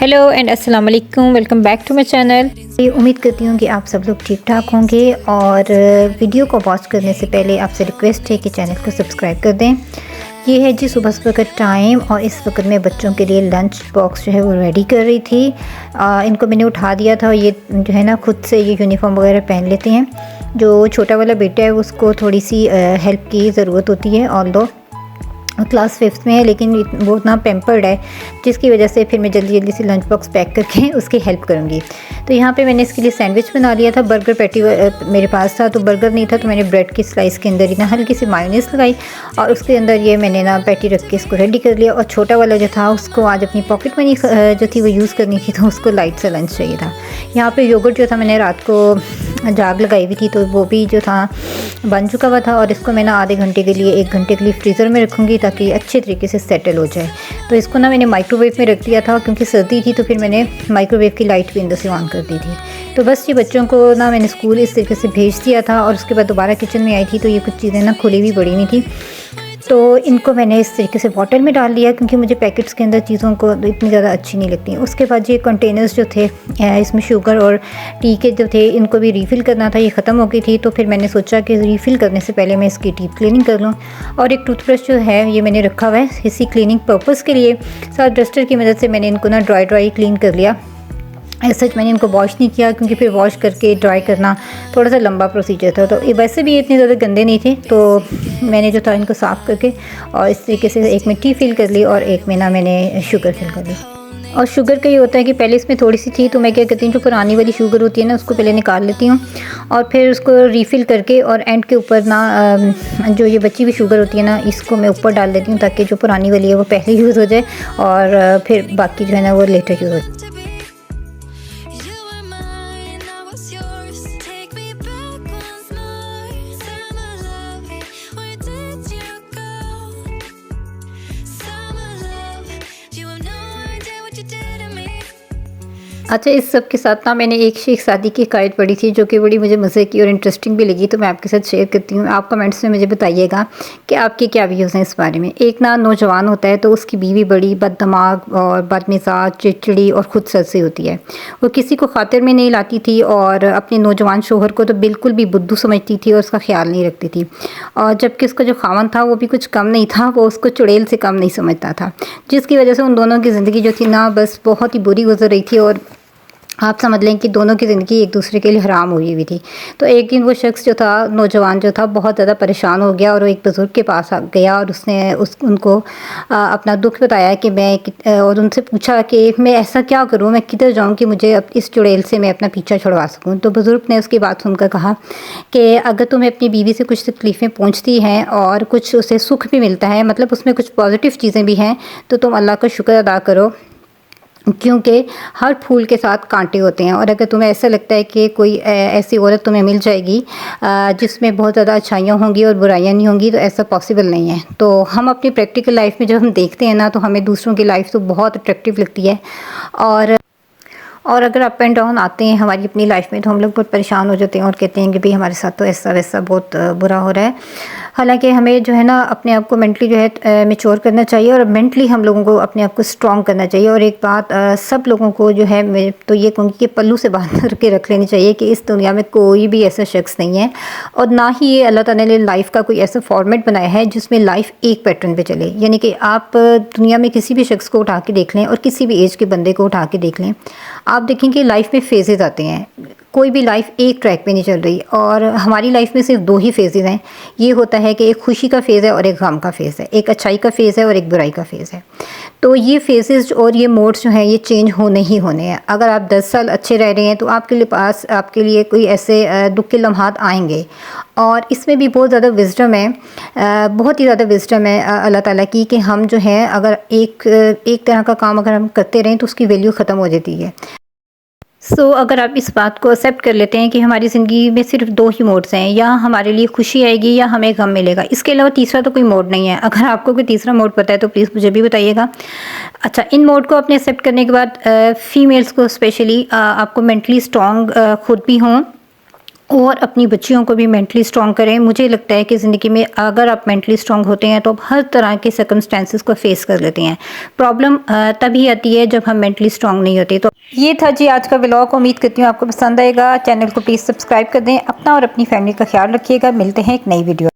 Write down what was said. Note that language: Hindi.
हेलो एंड अस्सलाम वालेकुम, welcome back to my channel. उम्मीद करती हूँ कि आप सब लोग ठीक ठाक होंगे और वीडियो को वॉच करने से पहले आपसे रिक्वेस्ट है कि चैनल को सब्सक्राइब कर दें। ये है जी सुबह सुबह का टाइम और इस वक्त मैं बच्चों के लिए लंच बॉक्स जो है वो रेडी कर रही थी। इनको मैंने उठा दिया था। ये जो है ना खुद से ये यूनिफॉर्म वगैरह पहन लेते हैं। जो छोटा वाला बेटा है उसको थोड़ी सी हेल्प की ज़रूरत होती है, ऑल्दो क्लास 5th में है, लेकिन वो इतना पैम्पर्ड है जिसकी वजह से फिर मैं जल्दी जल्दी से लंच बॉक्स पैक करके उसकी हेल्प करूँगी। तो यहाँ पे मैंने इसके लिए सैंडविच बना लिया था। बर्गर पैटी मेरे पास था तो बर्गर नहीं था, तो मैंने ब्रेड की स्लाइस के अंदर ही ना हल्की सी मायोनीज़ लगाई और उसके अंदर ये मैंने ना पैटी रख के इसको रेडी कर लिया। और छोटा वाला जो था उसको आज अपनी पॉकेट मनी जो थी वो यूज़ करनी थी, तो उसको लाइट सा लंच चाहिए था। यहाँ पर योगर्ट जो था मैंने रात को जाग लगाई हुई थी तो वो भी जो था बन चुका हुआ था और इसको मैं ना आधे घंटे के लिए 1 घंटे के लिए फ्रीज़र में रखूँगी ताकि अच्छे तरीके से सेटल हो जाए। तो इसको ना मैंने माइक्रोवेव में रख दिया था क्योंकि सर्दी थी, तो फिर मैंने माइक्रोवेव की लाइट भी अंदर से ऑन कर दी थी। तो बस ये बच्चों को ना मैंने स्कूल इस तरीके से भेज दिया था और उसके बाद दोबारा किचन में आई थी तो ये कुछ चीज़ें ना खुली हुई पड़ी हुई थी, तो इनको मैंने इस तरीके से बॉटल में डाल लिया क्योंकि मुझे पैकेट्स के अंदर चीज़ों को इतनी ज़्यादा अच्छी नहीं लगती। उसके बाद ये कंटेनर्स जो थे इसमें शुगर और टी के जो थे इनको भी रीफ़िल करना था, ये ख़त्म हो गई थी। तो फिर मैंने सोचा कि रीफ़िल करने से पहले मैं इसकी डीप क्लीनिंग कर लूँ। और एक टूथब्रश जो है ये मैंने रखा हुआ है इसी क्लीनिंग पर्पज़ के लिए। साथ डस्टर की मदद से मैंने इनको ना ड्राई क्लीन कर लिया। ऐसा मैंने इनको वॉश नहीं किया क्योंकि फिर वॉश करके ड्राई करना थोड़ा सा लंबा प्रोसीजर था। तो वैसे भी इतने ज़्यादा गंदे नहीं थे, तो मैंने जो था इनको साफ़ करके और इस तरीके से एक में टी फिल कर ली और एक में ना मैंने शुगर फिल कर ली। और शुगर का ये होता है कि पहले इसमें थोड़ी सी थी तो मैं क्या कहती हूँ, जो पुरानी वाली शुगर होती है ना उसको पहले निकाल लेती हूँ और फिर उसको रीफ़िल करके और एंड के ऊपर ना जो ये बची हुई शुगर होती है ना इसको मैं ऊपर डाल देती हूँ ताकि जो पुरानी वाली है वो पहले यूज़ हो जाए और फिर बाकी जो है ना वो लेटर यूज़ हो जाए। अच्छा, इस सब के साथ ना मैंने एक शेख शादी की हिकायत पढ़ी थी जो कि बड़ी मुझे मज़े की और इंटरेस्टिंग भी लगी, तो मैं आपके साथ शेयर करती हूँ। आप कमेंट्स में मुझे बताइएगा कि आपके क्या व्यूज़ हैं इस बारे में। एक ना नौजवान होता है तो उसकी बीवी बड़ी बददिमाग और बदमिजाज, चिड़चिड़ी और ख़ुद से होती है। वो किसी को खातिर में नहीं लाती थी और अपने नौजवान शोहर को तो बिल्कुल भी बुद्धू समझती थी और उसका ख्याल नहीं रखती थी। और जबकि उसका जो खावन था वो भी कुछ कम नहीं था, वो उसको चुड़ैल से कम नहीं समझता था, जिसकी वजह से उन दोनों की ज़िंदगी जो थी ना बस बहुत ही बुरी गुजर रही थी और आप समझ लें कि दोनों की ज़िंदगी एक दूसरे के लिए हराम हुई हुई थी। तो एक दिन वो शख्स जो था, नौजवान जो था, बहुत ज़्यादा परेशान हो गया और वो एक बुज़ुर्ग के पास आ गया और उसने उनको अपना दुख बताया कि और उनसे पूछा कि मैं ऐसा क्या करूं, मैं किधर जाऊं कि मुझे अब इस चुड़ैल से मैं अपना पीछा छुड़वा सकूं। तो बुज़ुर्ग ने उसकी बात सुनकर कहा कि अगर तुम्हें अपनी बीवी से कुछ तकलीफ़ें पहुँचती हैं और कुछ उसे सुख भी मिलता है, मतलब उसमें कुछ पॉजिटिव चीज़ें भी हैं, तो तुम अल्लाह का शुक्र अदा करो क्योंकि हर फूल के साथ कांटे होते हैं। और अगर तुम्हें ऐसा लगता है कि कोई ऐसी औरत तुम्हें मिल जाएगी जिसमें बहुत ज़्यादा अच्छाइयाँ होंगी और बुराइयाँ नहीं होंगी, तो ऐसा पॉसिबल नहीं है। तो हम अपनी प्रैक्टिकल लाइफ में जब हम देखते हैं ना तो हमें दूसरों की लाइफ तो बहुत अट्रैक्टिव लगती है और अगर अप एंड डाउन आते हैं हमारी अपनी लाइफ में तो हम लोग बहुत परेशान हो जाते हैं और कहते हैं कि भाई हमारे साथ तो ऐसा वैसा बहुत बुरा हो रहा है। हालांकि हमें जो है ना अपने आप को मेंटली जो है मैच्योर करना चाहिए और मेंटली हम लोगों को अपने आप को स्ट्रॉन्ग करना चाहिए। और एक बात सब लोगों को जो है मैं तो ये कहूँगी कि पल्लू से बांध करके रख लेनी चाहिए कि इस दुनिया में कोई भी ऐसा शख्स नहीं है और ना ही ये अल्लाह ताला ने लाइफ का कोई ऐसा फॉर्मेट बनाया है जिसमें लाइफ एक पैटर्न पे चले। यानी कि आप दुनिया में किसी भी शख्स को उठा के देख लें और किसी भी एज के बंदे को उठा के देख लें, आप देखेंगे लाइफ में फेजेज़ आते हैं। कोई भी लाइफ एक ट्रैक पे नहीं चल रही और हमारी लाइफ में सिर्फ 2 ही फेजेज़ हैं। ये होता है कि एक खुशी का फ़ेज़ है और एक गम का फ़ेज़ है, एक अच्छाई का फ़ेज़ है और एक बुराई का फ़ेज़ है। तो ये फेजेज़ और ये मोड्स जो हैं ये चेंज होने ही होने हैं। अगर आप 10 साल अच्छे रह रहे हैं तो आपके लिए कोई ऐसे दुख के लम्हात आएंगे और इसमें भी बहुत ज़्यादा विज़डम है, बहुत ही ज़्यादा विज़डम है अल्लाह ताला की कि हम जो है अगर एक तरह का काम अगर हम करते रहें तो उसकी वैल्यू ख़त्म हो जाती है। अगर आप इस बात को एक्सेप्ट कर लेते हैं कि हमारी ज़िंदगी में सिर्फ 2 ही मोड्स हैं, या हमारे लिए खुशी आएगी या हमें गम मिलेगा, इसके अलावा तीसरा तो कोई मोड नहीं है। अगर आपको कोई तीसरा मोड पता है तो प्लीज़ मुझे भी बताइएगा। अच्छा, इन मोड को अपने एक्सेप्ट करने के बाद फ़ीमेल्स को स्पेशली आपको मेंटली स्ट्रॉन्ग खुद भी हों और अपनी बच्चियों को भी मेंटली स्ट्रॉन्ग करें। मुझे लगता है कि ज़िंदगी में अगर आप मेंटली स्ट्रॉन्ग होते हैं तो आप हर तरह के सर्कमस्टेंसेस को फेस कर लेते हैं। प्रॉब्लम तभी आती है जब हम मेंटली स्ट्रॉन्ग नहीं होते। तो ये था जी आज का व्लॉग। उम्मीद करती हूँ आपको पसंद आएगा। चैनल को प्लीज़ सब्सक्राइब कर दें। अपना और अपनी फैमिली का ख्याल रखिएगा। मिलते हैं एक नई वीडियो।